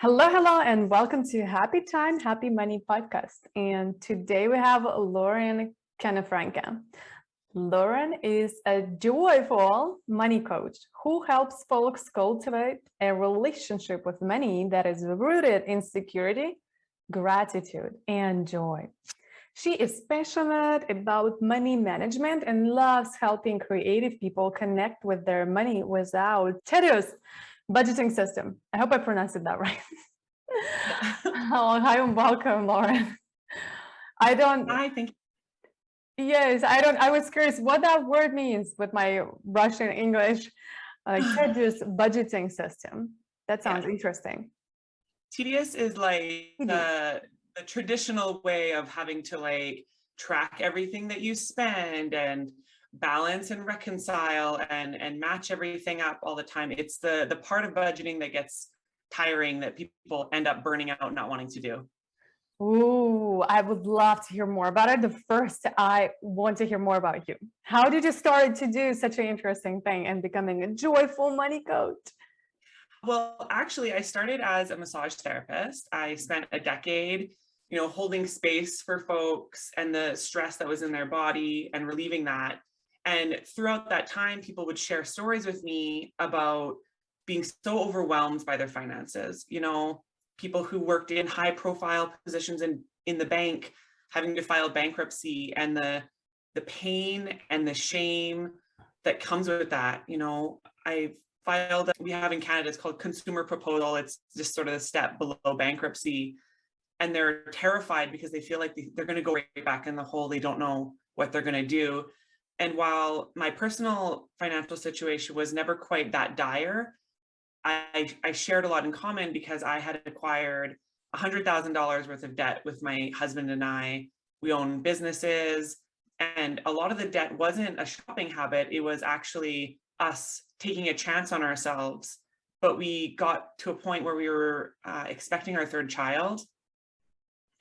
Hello, and welcome to Happy Time, Happy Money podcast. And today we have Lauren Canafranca. Lauren is a joyful money coach who helps folks cultivate a relationship with money that is rooted in security, gratitude, and joy. She is passionate about money management and loves helping creative people connect with their money without tedious budgeting system. I hope I pronounced it that right. Hi and welcome, Lauren. I don't, I think yes, I don't, I was curious what that word means with my Russian English, like tedious budgeting system. That sounds interesting. tedious is like Tedious. the traditional way of having to like track everything that you spend and balance and reconcile and match everything up all the time. It's the part of budgeting that gets tiring that people end up burning out, not wanting to do. Ooh, I would love to hear more about it. The first, I want to hear more about you. How did you start to do such an interesting thing and becoming a joyful money coach? Well, actually, I started as a massage therapist. I spent a decade, holding space for folks and the stress that was in their body and relieving that. And throughout that time, people would share stories with me about being so overwhelmed by their finances. People who worked in high profile positions in the bank having to file bankruptcy and the pain and the shame that comes with that. I filed, we have in Canada, it's called consumer proposal. It's just sort of a step below bankruptcy. And they're terrified because they feel like they're going to go right back in the hole. They don't know what they're going to do. And while my personal financial situation was never quite that dire, I shared a lot in common because I had acquired $100,000 worth of debt with my husband and I. We own businesses, and a lot of the debt wasn't a shopping habit. It was actually us taking a chance on ourselves. But we got to a point where we were expecting our third child,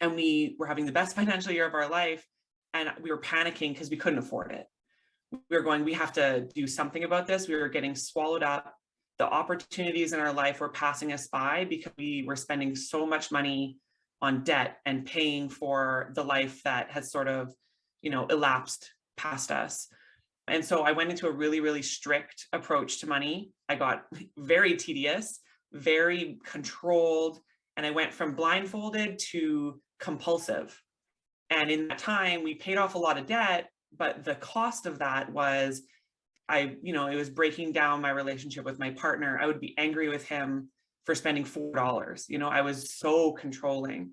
and we were having the best financial year of our life, and we were panicking because we couldn't afford it. We were going, we have to do something about this. We were getting swallowed up. The opportunities in our life were passing us by because we were spending so much money on debt and paying for the life that has sort of, elapsed past us. And so I went into a really, really strict approach to money. I got very tedious, very controlled, and I went from blindfolded to compulsive. And in that time, we paid off a lot of debt, but the cost of that was it was breaking down my relationship with my partner. I would be angry with him for spending $4. I was so controlling.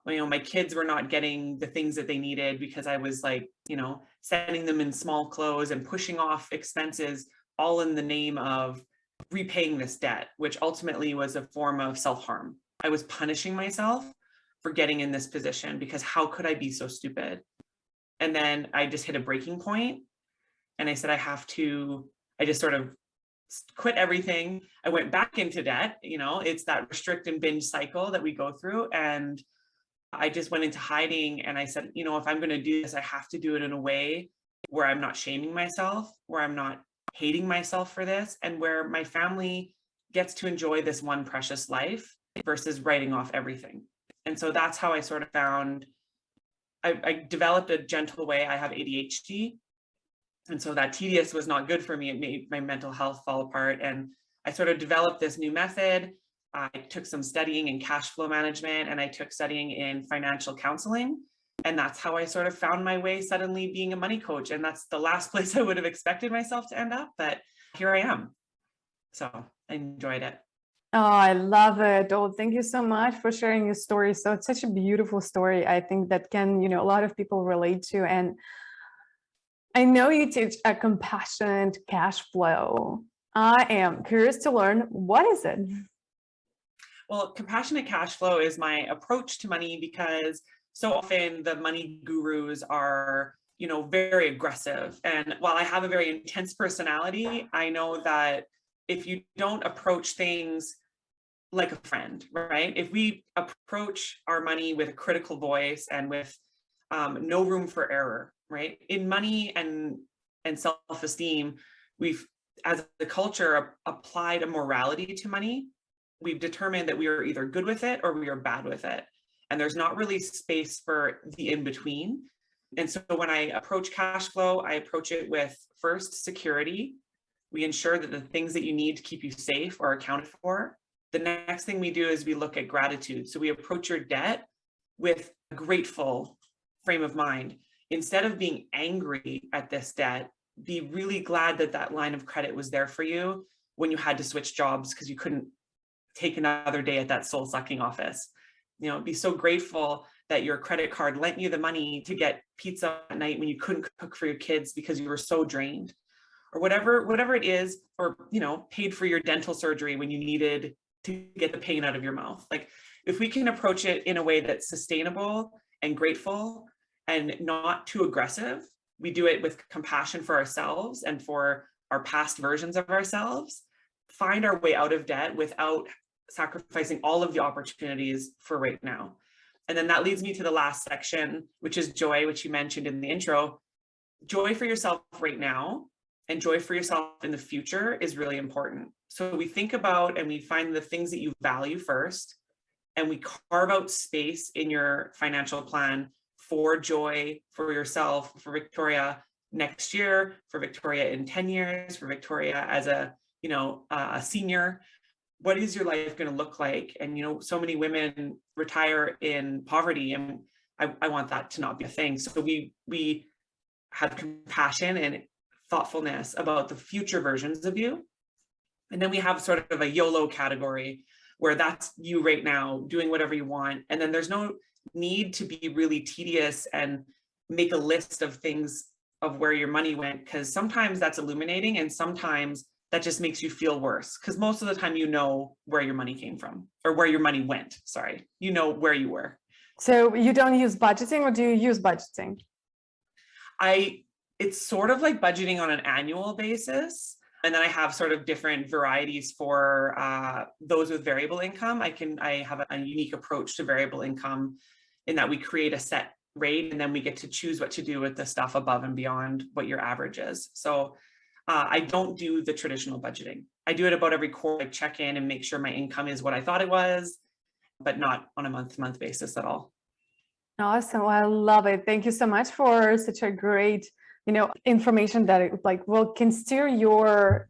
My kids were not getting the things that they needed because I was like, sending them in small clothes and pushing off expenses, all in the name of repaying this debt, which ultimately was a form of self-harm. I was punishing myself for getting in this position because how could I be so stupid? And then I just hit a breaking point. And I said, I just sort of quit everything. I went back into debt. It's that restrict and binge cycle that we go through. And I just went into hiding. And I said, if I'm going to do this, I have to do it in a way where I'm not shaming myself, where I'm not hating myself for this, and where my family gets to enjoy this one precious life versus writing off everything. And so that's how I sort of found, I developed a gentle way. I have ADHD. And so that tedious was not good for me. It made my mental health fall apart. And I sort of developed this new method. I took some studying in cash flow management, and I took studying in financial counseling. And that's how I sort of found my way suddenly being a money coach. And that's the last place I would have expected myself to end up. But here I am. So I enjoyed it. Oh, I love it. Oh, thank you so much for sharing your story. So it's such a beautiful story. I think that can, a lot of people relate to. And I know you teach a compassionate cash flow. I am curious to learn, what is it? Well, compassionate cash flow is my approach to money because so often the money gurus are, very aggressive. And while I have a very intense personality, I know that if you don't approach things like a friend, right? If we approach our money with a critical voice and with no room for error, right? In money and self-esteem, we've, as a culture, applied a morality to money we've determined that we are either good with it or we are bad with it. And there's not really space for the in-between. And so when I approach cash flow, I approach it with first security. We ensure that the things that you need to keep you safe are accounted for. The next thing we do is we look at gratitude. So we approach your debt with a grateful frame of mind. Instead of being angry at this debt, be really glad that that line of credit was there for you when you had to switch jobs because you couldn't take another day at that soul-sucking office. Be so grateful that your credit card lent you the money to get pizza at night when you couldn't cook for your kids because you were so drained, or whatever it is, or paid for your dental surgery when you needed to get the pain out of your mouth. Like, if we can approach it in a way that's sustainable and grateful and not too aggressive, we do it with compassion for ourselves and for our past versions of ourselves, find our way out of debt without sacrificing all of the opportunities for right now. And then that leads me to the last section, which is joy, which you mentioned in the intro. Joy for yourself right now and joy for yourself in the future is really important. So we think about and we find the things that you value first, and we carve out space in your financial plan for joy for yourself, for Viktoriia next year, for Viktoriia in 10 years, for Viktoriia as a senior. What is your life going to look like? And so many women retire in poverty, and I want that to not be a thing. So we have compassion and thoughtfulness about the future versions of you. And then we have sort of a YOLO category where that's you right now doing whatever you want. And then there's no need to be really tedious and make a list of things of where your money went, because sometimes that's illuminating and sometimes that just makes you feel worse, because most of the time where your money came from, or where your money went. Sorry, where you were. So you don't use budgeting, or do you use budgeting? It's sort of like budgeting on an annual basis. And then I have sort of different varieties for those with variable income. I have a unique approach to variable income in that we create a set rate, and then we get to choose what to do with the stuff above and beyond what your average is. So I don't do the traditional budgeting. I do it about every quarter. I check in and make sure my income is what I thought it was, but not on a month-to-month basis at all. Awesome. Well, I love it. Thank you so much for such a great, information that can steer your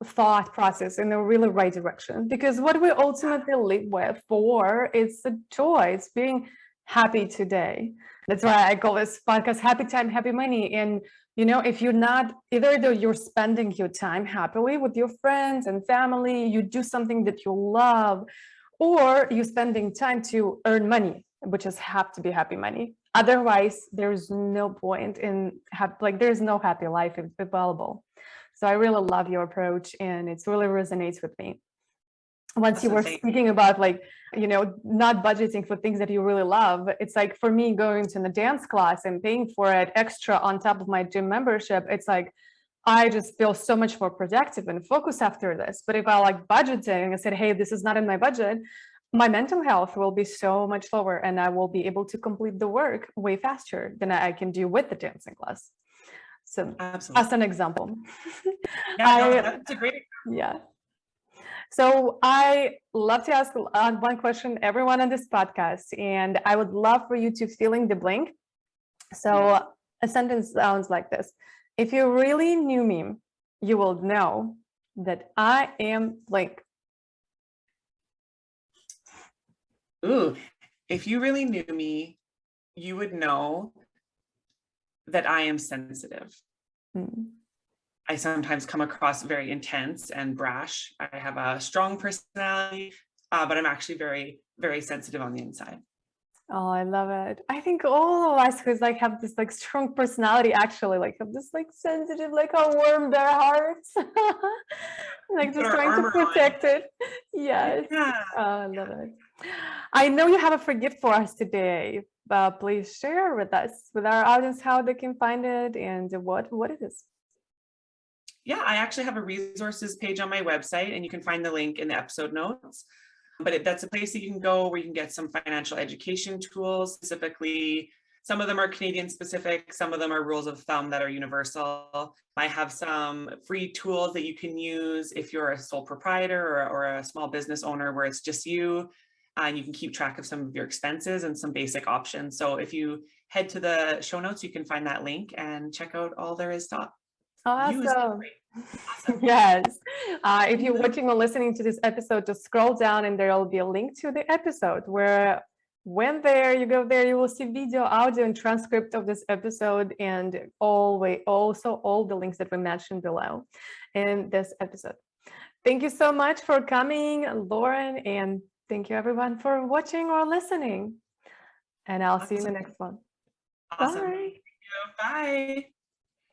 thought process in the really right direction. Because what we ultimately live with for is the joy. It's being happy today. That's why I call this podcast Happy Time, Happy Money. And if you're not, either you're spending your time happily with your friends and family, you do something that you love, or you're spending time to earn money, which have to be happy money. Otherwise, there's no point in there's no happy life available. So I really love your approach, and it really resonates with me. Once you were speaking about not budgeting for things that you really love, it's like for me going to the dance class and paying for it extra on top of my gym membership, it's like I just feel so much more productive and focused after this. But if I like budgeting, I said, hey, this is not in my budget, my mental health will be so much lower, and I will be able to complete the work way faster than I can do with the dancing class. So absolutely, as an example. That's a great example. Yeah. So I love to ask one question everyone on this podcast, and I would love for you to fill in the blank. So a sentence sounds like this: if you really knew me, you will know that I am blank. Ooh, if you really knew me, you would know that I am sensitive. I sometimes come across very intense and brash. I have a strong personality, but I'm actually very, very sensitive on the inside. Oh, I love it. I think all of us who have this strong personality actually have this sensitive, how warm their hearts. Just trying to protect it. Yes. Yeah. I love it. I know you have a free gift for us today, but please share with us, with our audience, how they can find it and what it is. Yeah, I actually have a resources page on my website, and you can find the link in the episode notes. But that's a place that you can go where you can get some financial education tools, specifically Some of them are Canadian specific, some of them are rules of thumb that are universal. I have some free tools that you can use if you're a sole proprietor or a small business owner where it's just you, and you can keep track of some of your expenses and some basic options. So if you head to the show notes, you can find that link and check out all there is to use. Awesome. Awesome. Yes. If you're watching or listening to this episode, just scroll down and there will be a link to the episode where when you go there, you will see video, audio, and transcript of this episode, and also all the links that we mentioned below in this episode. Thank you so much for coming, Lauren, and thank you everyone for watching or listening. And I'll see you in the next one. Awesome. Bye. Bye.